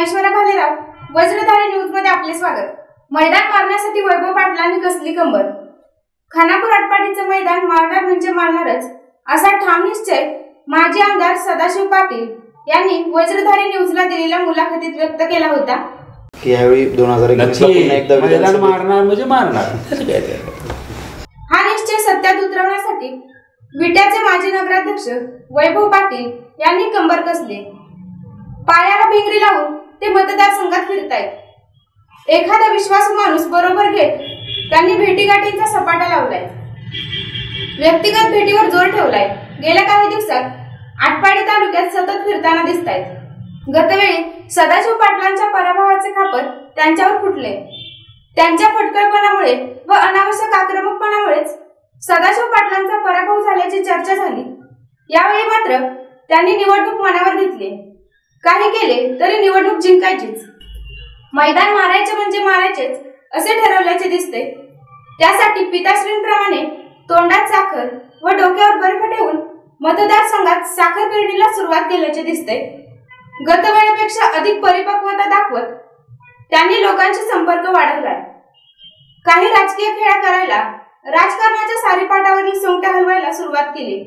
Dnyaneshwara Bhalerao, वज्रधारी news मध्ये आपले स्वागत। मैदान मारण्यासाठी वैभव पाटलांनी कसली कंबर। खानापूर आटपाडीचं मैदान मारणार म्हणजे मारणारच असा ठाम निश्चय माजी आमदार सदाशिव पाटील यांनी वज्रधारी न्यूजला दिलेल्या मुलाखतीत व्यक्त केला होता। की यावेळी 2021 ला पुन्हा एकदा मैदान मारणार म्हणजे मारणार। हा निश्चय सत्यात उतरवण्यासाठी विट्याचे माजी नगराध्यक्ष वैभव पाटील यांनी कंबर कसले। पायाला भिंगरी लावून ते मतदारसंघात फिरतायत। एखादा विश्वासू माणूस बरोबर घेत त्यांनी भेटीगाठींचा सपाटा लावलाय। व्यक्तिगत भेटीवर जोर ठेवलाय। गेल्या काही दिवसात आटपाडी तालुक्यात सतत फिरताना दिसतायत। गतवेळी सदाशिव पाटलांच्या पराभवाचे खापर त्यांच्यावर फुटले। त्यांच्या फटकळपणामुळे व अनावश्यक आक्रमकपणामुळेच सदाशिव पाटलांचा पराभव झाल्याची चर्चा झाली। यावेळी मात्र त्यांनी निवडणूक मनावर घेतली। काही केले तरी निवडणूक जिंकायचीच। मैदान मारायचे म्हणजे मारायचेच असे ठरवल्याचे दिसते। त्यासाठी पिताश्रींप्रमाणे तोंडात साखर व डोक्यावर बर्फ ठेवून मतदारसंघात साखर पेरणीला सुरुवात केल्याचे दिसते। गतवेळेपेक्षा अधिक परिपक्वता दाखवत त्यांनी लोकांशी संपर्क वाढवलाय। काही राजकीय खेळ करायला, राजकारणाच्या सारीपाटावरील सोंगट्या हलवायला सुरुवात केली।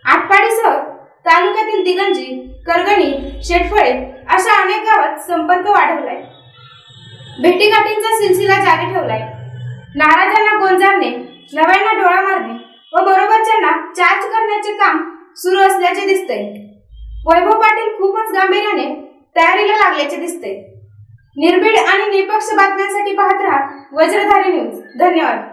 आटपाडीसह तालुक्यातील दिगंजी, करगणी, शेटफळे अशा अनेक गावात संपर्क वाढवलाय। भेटीगाठींचा सिलसिला जारी ठेवलाय। नाराजांना गोंजारणे, नव्यांना डोळा मारणे व बरोबरच्यांना चार्ज करण्याचे काम सुरू असल्याचे दिसते। वैभव पाटील खूपच गांभीर्याने तयारीला लागल्याचे दिसते। निर्भीड आणि निपक्ष बातम्यांसाठी पाहत रहा वज्रधारी न्यूज। धन्यवाद।